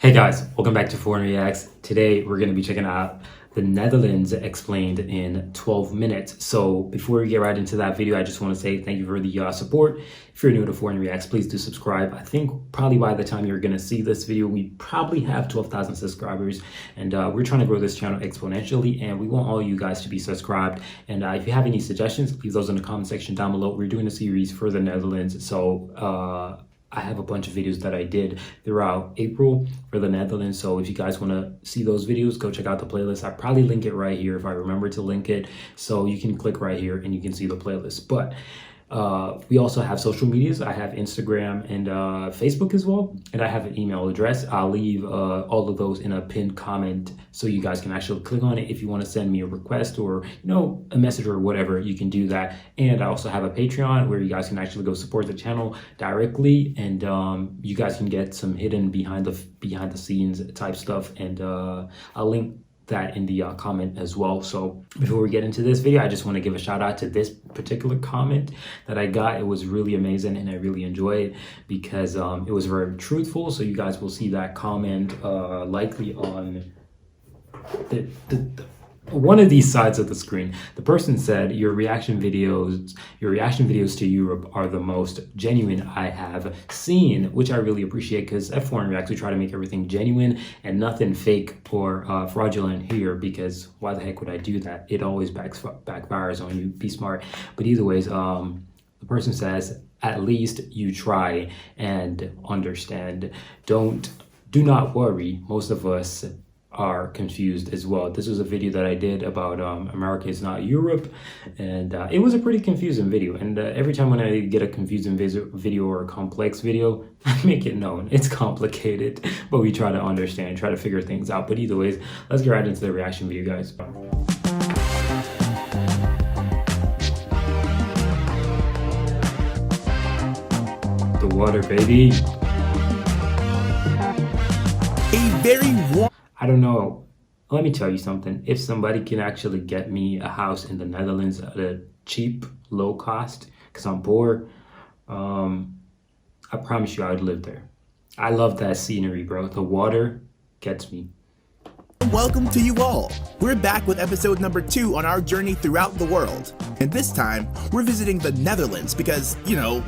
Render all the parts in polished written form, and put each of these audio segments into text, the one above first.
Hey guys, welcome back to Foreign Reacts. Today we're going to be checking out the Netherlands explained in 12 minutes. So before we get right into that video, I just want to say thank you for the support. If you're new to Foreign Reacts, please do subscribe. I think probably by the time you're going to see this video, we probably have 12,000 subscribers, and we're trying to grow this channel exponentially, and we want all you guys to be subscribed. And if you have any suggestions, leave those in the comment section down below. We're doing a series for the Netherlands, so I have a bunch of videos that I did throughout April for the Netherlands. So if you guys want to see those videos, go check out the playlist. I probably link it right here if I remember to link it. So you can click right here and you can see the playlist. But we also have social medias. I have Instagram and Facebook as well. And I have an email address. I'll leave all of those in a pinned comment so you guys can actually click on it. If you want to send me a request or, a message or whatever, you can do that. And I also have a Patreon where you guys can actually go support the channel directly. And you guys can get some hidden behind the scenes type stuff. And I'll link that in the comment as well. So before we get into this video, I just want to give a shout out to this particular comment that I got. It was really amazing and I really enjoyed it because it was very truthful. So you guys will see that comment likely on one of these sides of the screen. The person said, your reaction videos to Europe are the most genuine I have seen, which I really appreciate, because at Foreign Reacts we try to make everything genuine and nothing fake or fraudulent here, because why the heck would I do that? It always backfires on you. Be smart. But either ways, the person says, at least you try and understand. Do not worry. Most of us are confused as well. This was a video that I did about America is not Europe, and it was a pretty confusing video. And every time when I get a confusing video or a complex video, I make it known it's complicated, but we try to understand, try to figure things out. But either ways, let's get right into the reaction video, guys. The water, baby. A very warm. I don't know. Let me tell you something. If somebody can actually get me a house in the Netherlands at a cheap, low cost, because I'm poor, I promise you I would live there. I love that scenery, bro. The water gets me. Welcome to you all. We're back with episode number 2 on our journey throughout the world. And this time, we're visiting the Netherlands because,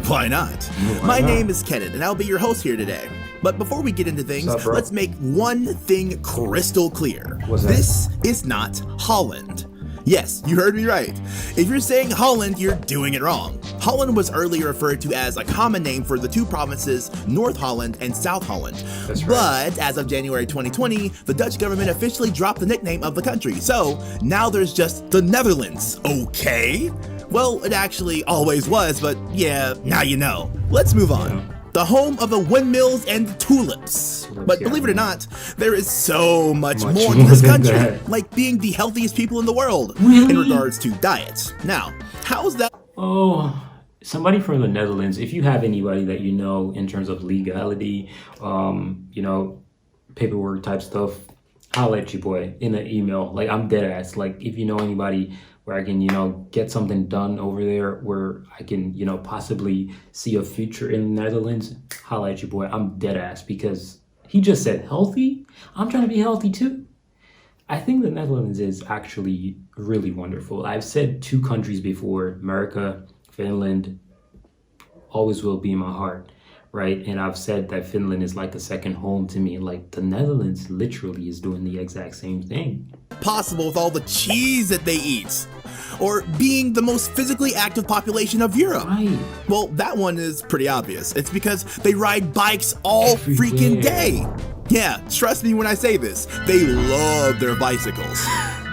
why not? My name is Kenan, and I'll be your host here today. But before we get into things, let's make one thing crystal clear. This is not Holland. Yes, you heard me right. If you're saying Holland, you're doing it wrong. Holland was earlier referred to as a common name for the two provinces, North Holland and South Holland. That's right. But as of January 2020, the Dutch government officially dropped the nickname of the country. So now there's just the Netherlands, okay? Well, it actually always was, but yeah, now you know. Let's move on. The home of the windmills and tulips. But believe it or not, there is so much more to this country, like being the healthiest people in the world in regards to diet. Now, how's that? Oh, somebody from the Netherlands, if you have anybody that you know in terms of legality, paperwork type stuff, I'll let you boy in an email. Like, I'm dead ass. Like, if you know anybody where I can, get something done over there, where I can, possibly see a future in the Netherlands, holla at you, boy. I'm dead ass, because he just said healthy. I'm trying to be healthy too. I think the Netherlands is actually really wonderful. I've said 2 countries before, America, Finland, always will be in my heart, right? And I've said that Finland is like a second home to me. Like, the Netherlands literally is doing the exact same thing. Possible with all the cheese that they eat, or being the most physically active population of Europe. Right. Well, that one is pretty obvious. It's because they ride bikes all freaking day. Yeah, trust me when I say this, they love their bicycles.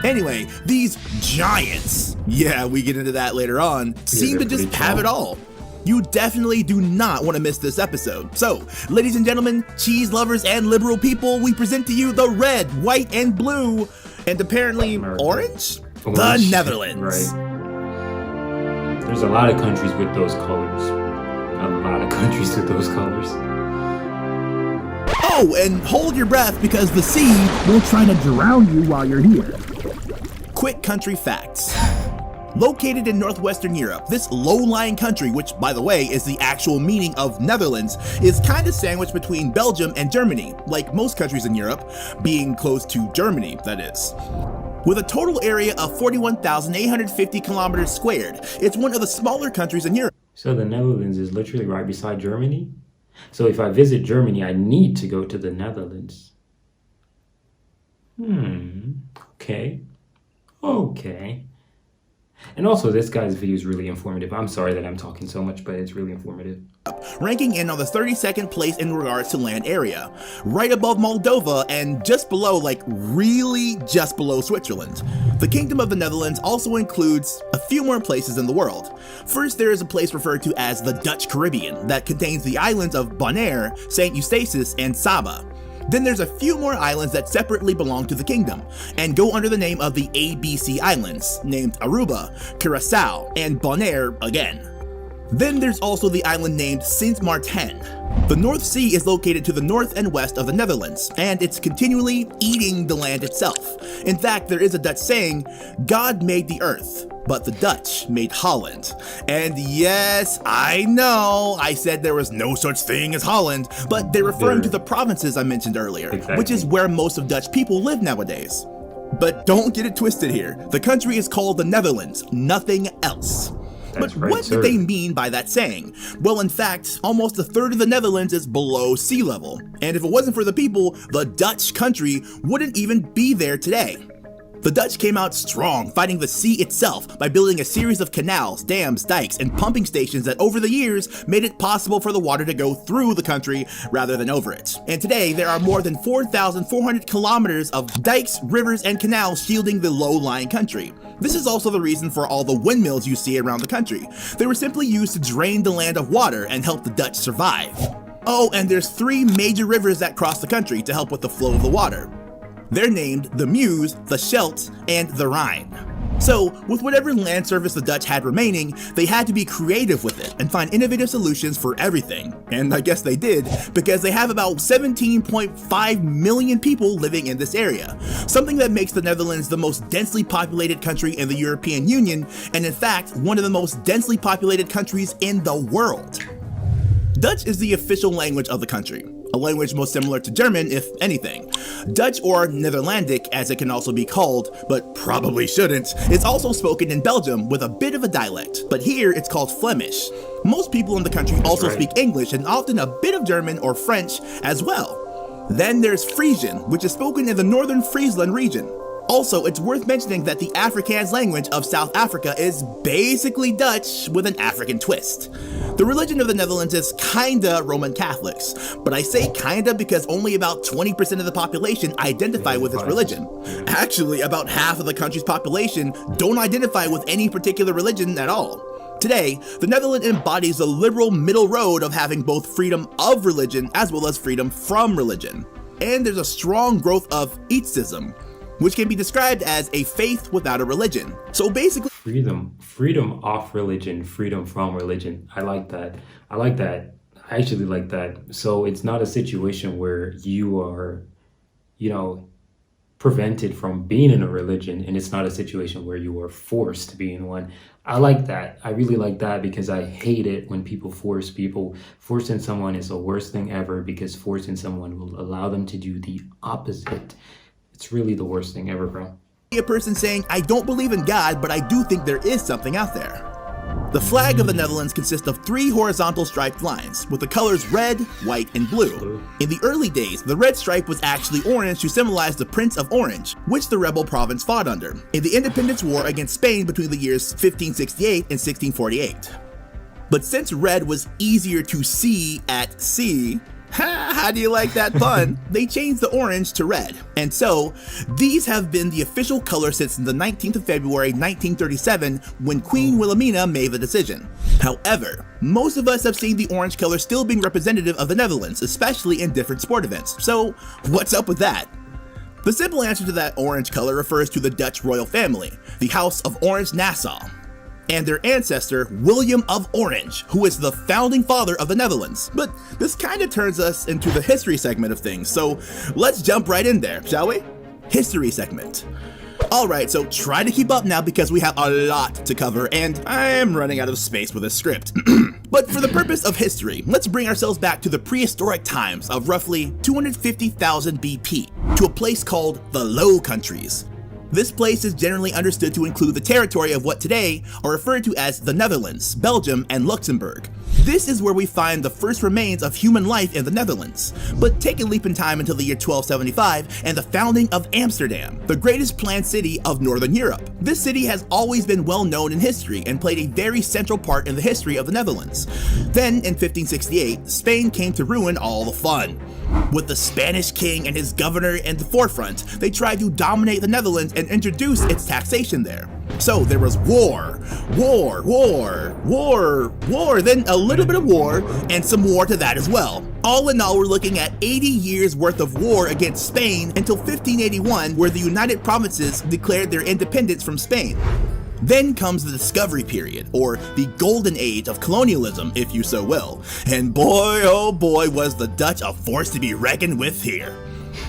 Anyway, these giants, yeah, we get into that later on, seem to just have it all. You definitely do not want to miss this episode. So, ladies and gentlemen, cheese lovers and liberal people, we present to you the red, white, and blue, and apparently orange? The Netherlands. Right. There's a lot of countries with those colors. Oh, and hold your breath because the sea will try to drown you while you're here. Quick country facts. Located in northwestern Europe, this low-lying country, which by the way is the actual meaning of Netherlands, is kind of sandwiched between Belgium and Germany, like most countries in Europe, being close to Germany, that is. With a total area of 41,850 kilometers squared, it's one of the smaller countries in Europe. So the Netherlands is literally right beside Germany? So if I visit Germany, I need to go to the Netherlands. Okay. Okay. And also, this guy's video is really informative. I'm sorry that I'm talking so much, but it's really informative. Ranking in on the 32nd place in regards to land area, right above Moldova and just below, like really just below Switzerland. The Kingdom of the Netherlands also includes a few more places in the world. First, there is a place referred to as the Dutch Caribbean that contains the islands of Bonaire, St. Eustatius, and Saba. Then there's a few more islands that separately belong to the kingdom and go under the name of the ABC Islands, named Aruba, Curaçao, and Bonaire again. Then there's also the island named Sint Maarten. The North Sea is located to the north and west of the Netherlands, and it's continually eating the land itself. In fact, there is a Dutch saying, God made the earth, but the Dutch made Holland. And yes, I know, I said there was no such thing as Holland, but they're referring to the provinces I mentioned earlier, which is where most of Dutch people live nowadays. But don't get it twisted here. The country is called the Netherlands, nothing else. But what did they mean by that saying? Well, in fact, almost a third of the Netherlands is below sea level. And if it wasn't for the people, the Dutch country wouldn't even be there today. The Dutch came out strong, fighting the sea itself by building a series of canals, dams, dikes, and pumping stations that over the years made it possible for the water to go through the country rather than over it. And today, there are more than 4,400 kilometers of dikes, rivers, and canals shielding the low-lying country. This is also the reason for all the windmills you see around the country. They were simply used to drain the land of water and help the Dutch survive. Oh, and there's 3 major rivers that cross the country to help with the flow of the water. They're named the Meuse, the Scheldt, and the Rhine. So, with whatever land surface the Dutch had remaining, they had to be creative with it and find innovative solutions for everything. And I guess they did, because they have about 17.5 million people living in this area, something that makes the Netherlands the most densely populated country in the European Union, and in fact, one of the most densely populated countries in the world. Dutch is the official language of the country, a language most similar to German, if anything. Dutch, or Netherlandic as it can also be called, but probably shouldn't, is also spoken in Belgium with a bit of a dialect, but here it's called Flemish. Most people in the country also speak English and often a bit of German or French as well. Then there's Frisian, which is spoken in the northern Friesland region. Also, it's worth mentioning that the Afrikaans language of South Africa is basically Dutch with an African twist. The religion of the Netherlands is kinda Roman Catholics, but I say kinda because only about 20% of the population identify with this religion. Actually, about half of the country's population don't identify with any particular religion at all. Today, the Netherlands embodies the liberal middle road of having both freedom of religion as well as freedom from religion. And there's a strong growth of atheism, which can be described as a faith without a religion. So basically, freedom off religion, freedom from religion. I like that. I actually like that. So it's not a situation where you are, prevented from being in a religion, and it's not a situation where you are forced to be in one. I like that. I really like that because I hate it when people force people. Forcing someone is the worst thing ever because forcing someone will allow them to do the opposite. It's really the worst thing ever, bro. A person saying, I don't believe in God, but I do think there is something out there. The flag of the Netherlands consists of 3 horizontal striped lines, with the colors red, white, and blue. In the early days, the red stripe was actually orange to symbolize the Prince of Orange, which the rebel province fought under, in the Independence War against Spain between the years 1568 and 1648. But since red was easier to see at sea, how do you like that pun? They changed the orange to red. And so, these have been the official color since the 19th of February 1937 when Queen Wilhelmina made the decision. However, most of us have seen the orange color still being representative of the Netherlands, especially in different sport events. So, what's up with that? The simple answer to that orange color refers to the Dutch royal family, the House of Orange-Nassau, and their ancestor, William of Orange, who is the founding father of the Netherlands. But this kind of turns us into the history segment of things, so let's jump right in there, shall we? History segment. Alright, so try to keep up now because we have a lot to cover and I'm running out of space with this script. But for the purpose of history, let's bring ourselves back to the prehistoric times of roughly 250,000 BP to a place called the Low Countries. This place is generally understood to include the territory of what today are referred to as the Netherlands, Belgium, and Luxembourg. This is where we find the first remains of human life in the Netherlands. But take a leap in time until the year 1275 and the founding of Amsterdam, the greatest planned city of Northern Europe. This city has always been well known in history and played a very central part in the history of the Netherlands. Then, in 1568, Spain came to ruin all the fun. With the Spanish king and his governor in the forefront, they tried to dominate the Netherlands and introduce its taxation there. So there was war, then a little bit of war, and some war to that as well. All in all, we're looking at 80 years worth of war against Spain until 1581, where the United Provinces declared their independence from Spain. Then comes the discovery period, or the golden age of colonialism, if you so will. And boy, oh boy, was the Dutch a force to be reckoned with here.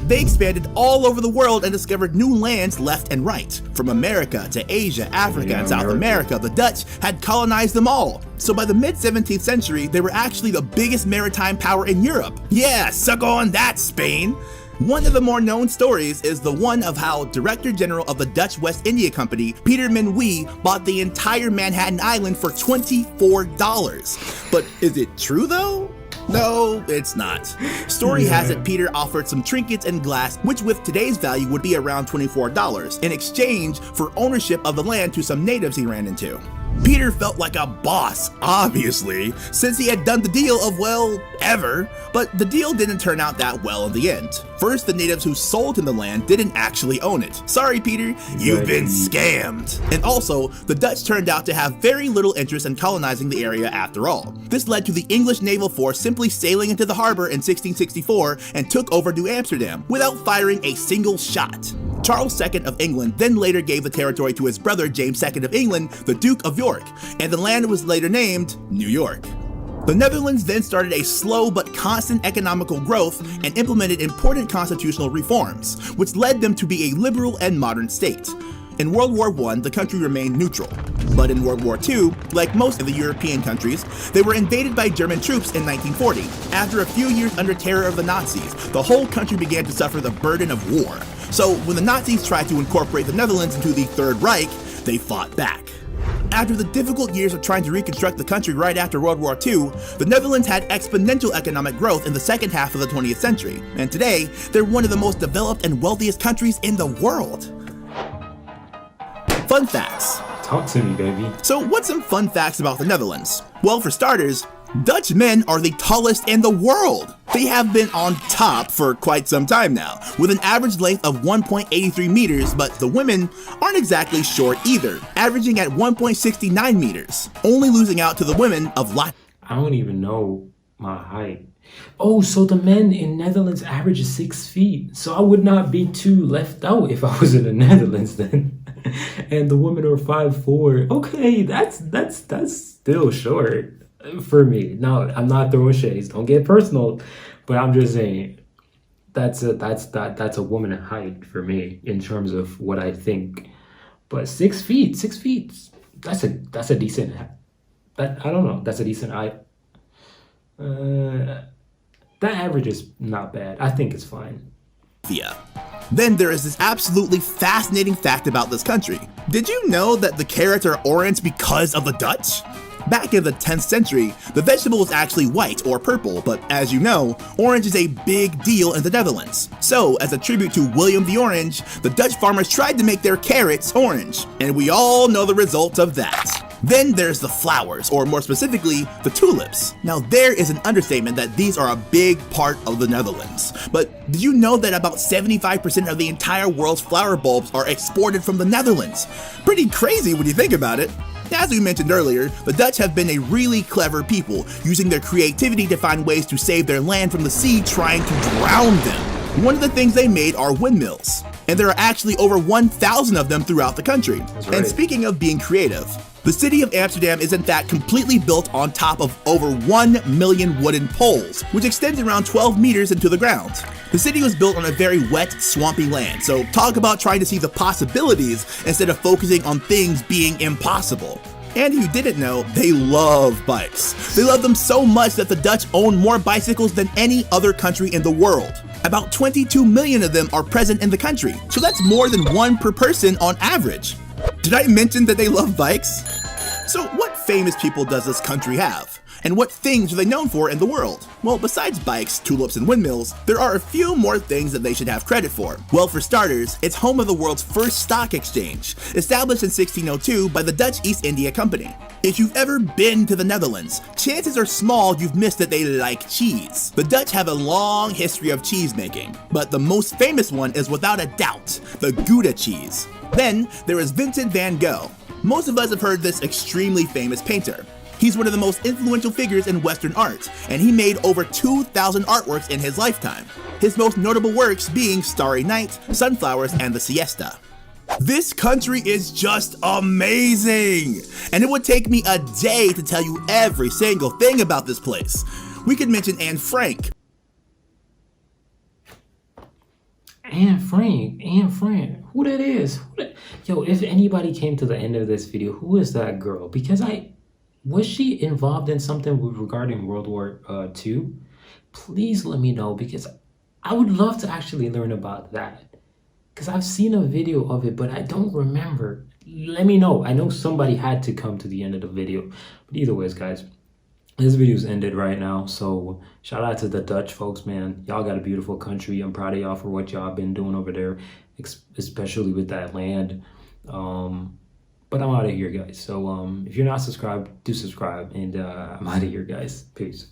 They expanded all over the world and discovered new lands left and right. From America to Asia, Africa, and South America, the Dutch had colonized them all. So by the mid-17th century, they were actually the biggest maritime power in Europe. Yeah, suck on that, Spain! One of the more known stories is the one of how Director General of the Dutch West India Company, Peter Minuit, bought the entire Manhattan Island for $24. But is it true though? No, it's not. Story has it Peter offered some trinkets and glass, which with today's value would be around $24, in exchange for ownership of the land to some natives he ran into. Peter felt like a boss, obviously, since he had done the deal of, well, ever, but the deal didn't turn out that well in the end. First, the natives who sold him the land didn't actually own it. Sorry, Peter, you've been scammed. And also, the Dutch turned out to have very little interest in colonizing the area after all. This led to the English naval force simply sailing into the harbor in 1664 and took over New Amsterdam without firing a single shot. Charles II of England then later gave the territory to his brother James II of England, the Duke of York, and the land was later named New York. The Netherlands then started a slow but constant economical growth and implemented important constitutional reforms, which led them to be a liberal and modern state. In World War I, the country remained neutral. But in World War II, like most of the European countries, they were invaded by German troops in 1940. After a few years under terror of the Nazis, the whole country began to suffer the burden of war. So when the Nazis tried to incorporate the Netherlands into the Third Reich, they fought back. After the difficult years of trying to reconstruct the country right after World War II, the Netherlands had exponential economic growth in the second half of the 20th century, and today, they're one of the most developed and wealthiest countries in the world. Fun facts. Talk to me, baby. So what's some fun facts about the Netherlands? Well, for starters, Dutch men are the tallest in the world. They have been on top for quite some time now, with an average length of 1.83 meters, but the women aren't exactly short either, averaging at 1.69 meters, only losing out to the women of Latvia. I don't even know my height. Oh, so the men in Netherlands average is 6 feet. So I would not be too left out if I was in the Netherlands then. And the women are 5'4". Okay, that's still short for me. Now, I'm not throwing shades. Don't get personal, but I'm just saying that's a woman height for me in terms of what I think. But 6 feet, that's a decent. I don't know. That's a decent height. That average is not bad. I think it's fine. Yeah. Then there is this absolutely fascinating fact about this country. Did you know that the carrots are orange because of the Dutch? Back in the 10th century, the vegetable was actually white or purple, but as you know, orange is a big deal in the Netherlands. So, as a tribute to William the Orange, the Dutch farmers tried to make their carrots orange, and we all know the results of that. Then there's the flowers, or more specifically, the tulips. Now there is an understatement that these are a big part of the Netherlands. But did you know that about 75% of the entire world's flower bulbs are exported from the Netherlands? Pretty crazy when you think about it. As we mentioned earlier, the Dutch have been a really clever people, using their creativity to find ways to save their land from the sea trying to drown them. One of the things they made are windmills, and there are actually over 1,000 of them throughout the country. That's right. And speaking of being creative, The city of Amsterdam is in fact completely built on top of over 1 million wooden poles, which extends around 12 meters into the ground. The city was built on a very wet, swampy land, so talk about trying to see the possibilities instead of focusing on things being impossible. And if you didn't know, they love bikes. They love them so much that the Dutch own more bicycles than any other country in the world. About 22 million of them are present in the country, so that's more than one per person on average. Did I mention that they love bikes? So what famous people does this country have? And what things are they known for in the world? Well, besides bikes, tulips, and windmills, there are a few more things that they should have credit for. Well, for starters, it's home of the world's first stock exchange, established in 1602 by the Dutch East India Company. If you've ever been to the Netherlands, chances are small you've missed that they like cheese. The Dutch have a long history of cheese making, but the most famous one is without a doubt the Gouda cheese. Then there is Vincent van Gogh. Most of us have heard this extremely famous painter. He's one of the most influential figures in Western art, and he made over 2,000 artworks in his lifetime. His most notable works being Starry Night, Sunflowers, and The Siesta. This country is just amazing! And it would take me a day to tell you every single thing about this place. We could mention Anne Frank. Anne Frank, who that is? Yo, if anybody came to the end of this video, who is that girl? Because was she involved in something regarding World War II? Please let me know, because I would love to actually learn about that. Because I've seen a video of it, but I don't remember. Let me know. I know somebody had to come to the end of the video. But either ways, guys, this video's ended right now. So shout out to the Dutch folks, man. Y'all got a beautiful country. I'm proud of y'all for what y'all been doing over there, especially with that land. But I'm out of here, guys. So if you're not subscribed, do subscribe. And I'm out of here, guys. Peace.